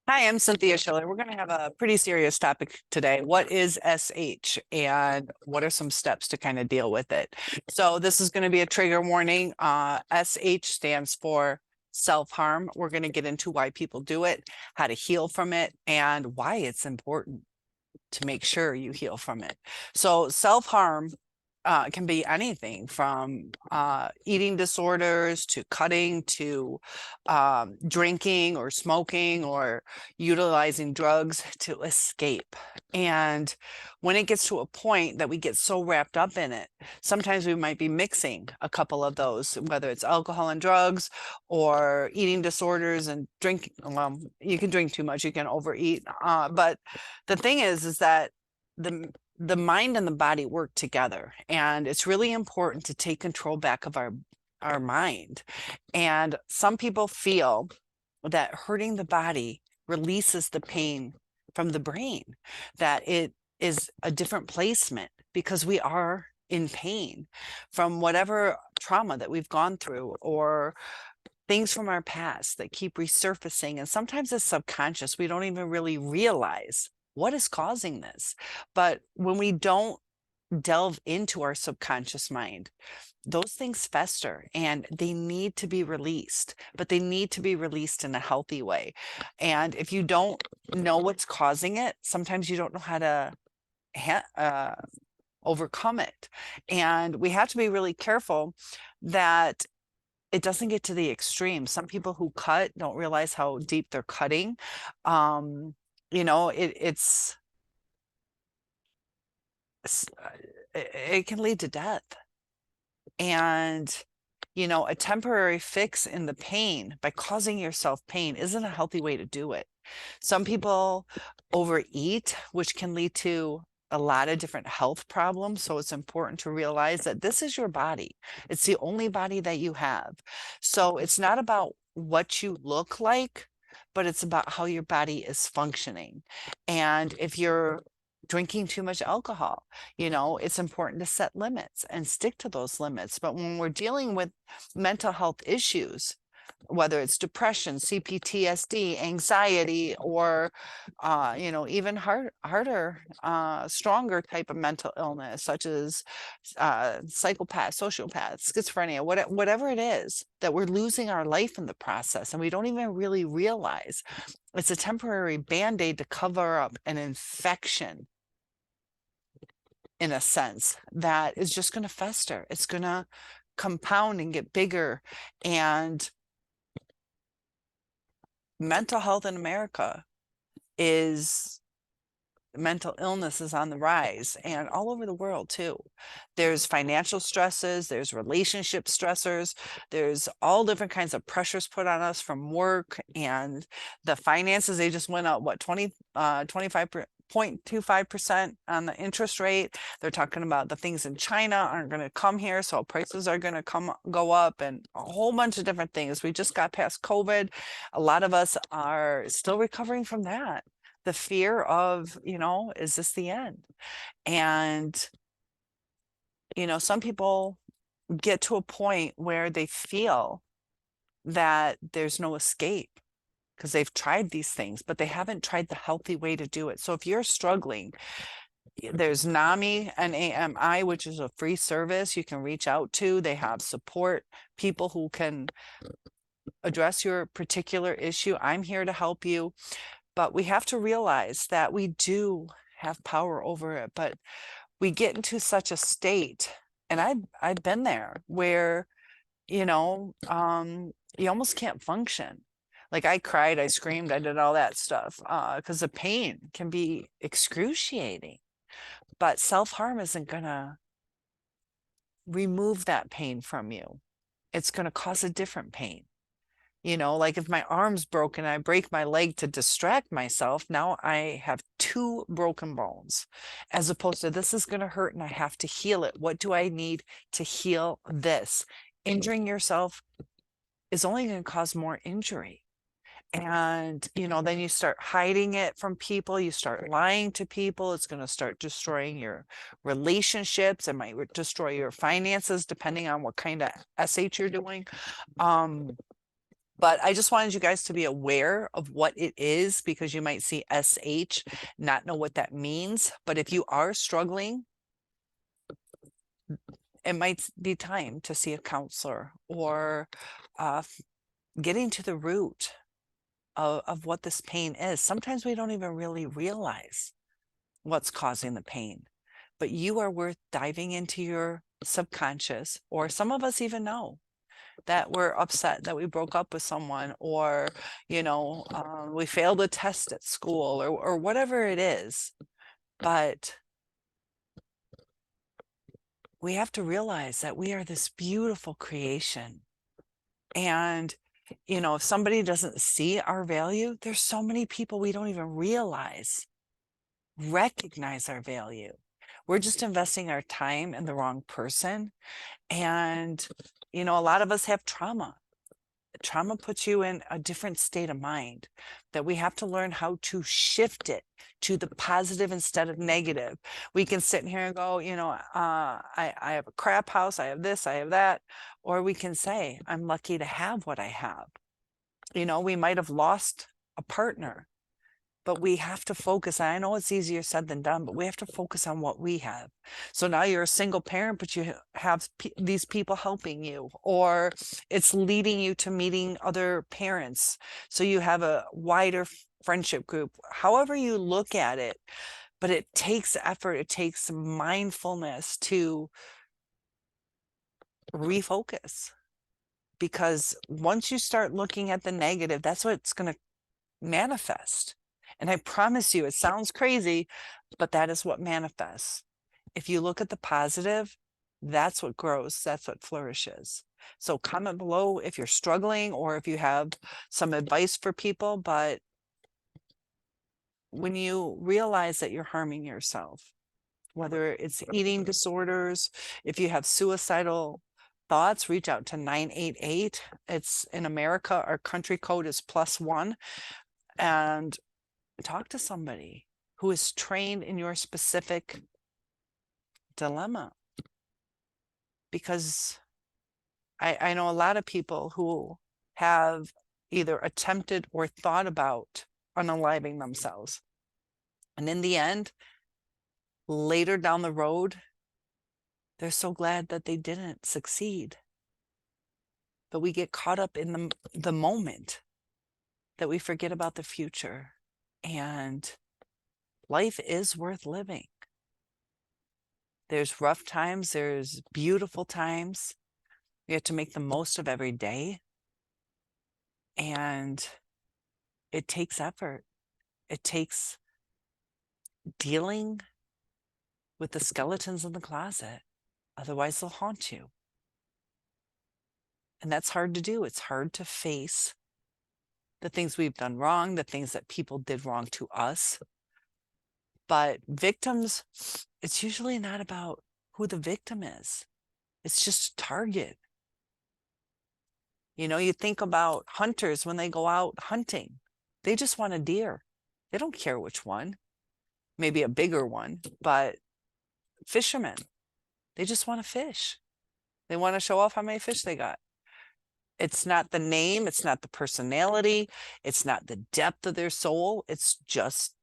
Hi, I'm Cynthia Schiller. We're going to have a pretty serious topic today. What is SH and what are some steps to kind of deal with it? So this is going to be a trigger warning. SH stands for self-harm. We're going to get into why people do it, how to heal from it, and why it's important to make sure you heal from it. So self-harm can be anything from eating disorders to cutting to drinking or smoking or utilizing drugs to escape. And when it gets to a point that we get so wrapped up in it, sometimes we might be mixing a couple of those, whether it's alcohol and drugs or eating disorders and drinking. Well, you can drink too much, you can overeat. But the thing is that the mind and the body work together, and it's really important to take control back of our mind. And some people feel that hurting the body releases the pain from the brain, that it is a different placement because we are in pain from whatever trauma that we've gone through or things from our past that keep resurfacing. And sometimes it's subconscious. We don't even really realize what is causing this. But when we don't delve into our subconscious mind, those things fester and they need to be released, but they need to be released in a healthy way. And if you don't know what's causing it, sometimes you don't know how to overcome it. And we have to be really careful that it doesn't get to the extreme. Some people who cut don't realize how deep they're cutting. Um, it's it can lead to death. And a temporary fix in the pain by causing yourself pain isn't a healthy way to do it. Some people overeat, which can lead to a lot of different health problems. So it's important to realize that this is your body. It's the only body that you have. So it's not about what you look like, but it's about how your body is functioning. And if you're drinking too much alcohol, it's important to set limits and stick to those limits. But when we're dealing with mental health issues, whether it's depression, CPTSD, anxiety, or even harder, stronger type of mental illness, such as psychopath, sociopath, schizophrenia, whatever it is, that we're losing our life in the process, and we don't even really realize it's a temporary band-aid to cover up an infection, in a sense, that is just going to fester. It's going to compound and get bigger. And mental health in America mental illness is on the rise, and all over the world too. There's financial stresses, there's relationship stressors, there's all different kinds of pressures put on us from work, and the finances, they just went up, what, 25.25% on the interest rate. They're talking about the things in China aren't going to come here, so prices are going to go up, and a whole bunch of different things. We just got past COVID. A lot of us are still recovering from that. The fear of, is this the end? And, some people get to a point where they feel that there's no escape because they've tried these things, but they haven't tried the healthy way to do it. So if you're struggling, there's NAMI and AMI, which is a free service you can reach out to. They have support people who can address your particular issue. I'm here to help you. But we have to realize that we do have power over it, but we get into such a state, and I've been there, where, you almost can't function. Like I cried, I screamed, I did all that stuff because the pain can be excruciating. But self-harm isn't going to remove that pain from you. It's going to cause a different pain. Like if my arm's broken, I break my leg to distract myself. Now I have two broken bones, as opposed to this is going to hurt and I have to heal it. What do I need to heal this? Injuring yourself is only going to cause more injury. And, then you start hiding it from people. You start lying to people. It's going to start destroying your relationships. It might destroy your finances, depending on what kind of SH you're doing. But I just wanted you guys to be aware of what it is, because you might see SH, not know what that means. But if you are struggling, it might be time to see a counselor, or getting to the root of what this pain is. Sometimes we don't even really realize what's causing the pain, but you are worth diving into your subconscious, or some of us even know that we're upset that we broke up with someone, or we failed a test at school, or whatever it is. But we have to realize that we are this beautiful creation. And if somebody doesn't see our value, there's so many people we don't even recognize our value. We're just investing our time in the wrong person. And a lot of us have trauma. Trauma puts you in a different state of mind, that we have to learn how to shift it to the positive instead of negative. We can sit in here and go, I have a crap house, I have this, I have that. Or we can say, I'm lucky to have what I have. We might have lost a partner, but we have to focus. I know it's easier said than done, but we have to focus on what we have. So now you're a single parent, but you have these people helping you, or it's leading you to meeting other parents. So you have a wider friendship group, however you look at it. But it takes effort. It takes mindfulness to refocus, because once you start looking at the negative, that's what it's going to manifest. And I promise you, it sounds crazy, but that is what manifests. If you look at the positive, that's what grows, that's what flourishes. So comment below if you're struggling, or if you have some advice for people. But when you realize that you're harming yourself, whether it's eating disorders, if you have suicidal thoughts, reach out to 988. It's in America, our country code is +1. And talk to somebody who is trained in your specific dilemma. Because I know a lot of people who have either attempted or thought about unaliving themselves. And in the end, later down the road, they're so glad that they didn't succeed. But we get caught up in the moment that we forget about the future. And life is worth living. There's rough times, there's beautiful times. We have to make the most of every day. And it takes effort. It takes dealing with the skeletons in the closet. Otherwise, they'll haunt you. And that's hard to do. It's hard to face the things we've done wrong, the things that people did wrong to us. But victims, it's usually not about who the victim is. It's just a target. You think about hunters when they go out hunting. They just want a deer. They don't care which one. Maybe a bigger one. But fishermen, they just want to fish. They want to show off how many fish they got. It's not the name. It's not the personality. It's not the depth of their soul. It's just,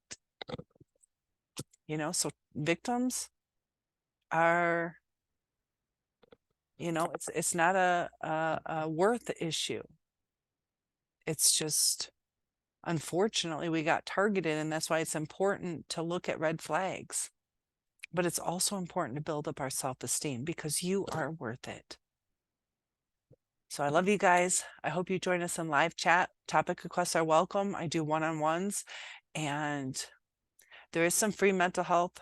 so victims are, it's not a worth issue. It's just, unfortunately, we got targeted, and that's why it's important to look at red flags. But it's also important to build up our self-esteem, because you are worth it. So I love you guys. I hope you join us in live chat. Topic requests are welcome. I do one-on-ones, and there is some free mental health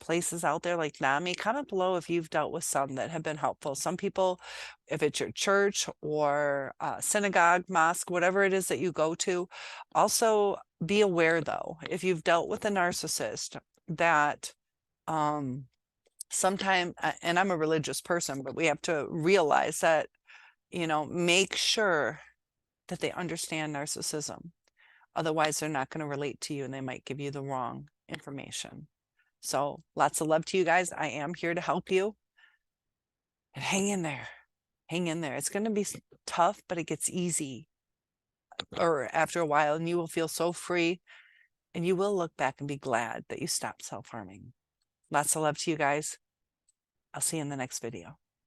places out there like NAMI. Comment below if you've dealt with some that have been helpful. Some people, if it's your church or synagogue, mosque, whatever it is that you go to. Also be aware, though, if you've dealt with a narcissist, that sometime, and I'm a religious person, but we have to realize that, make sure that they understand narcissism. Otherwise, they're not going to relate to you, and they might give you the wrong information. So lots of love to you guys. I am here to help you, and hang in there. hang in there. It's going to be tough, but it gets easy or after a while, and you will feel so free, and you will look back and be glad that you stopped self-harming. Lots of love to you guys. I'll see you in the next video.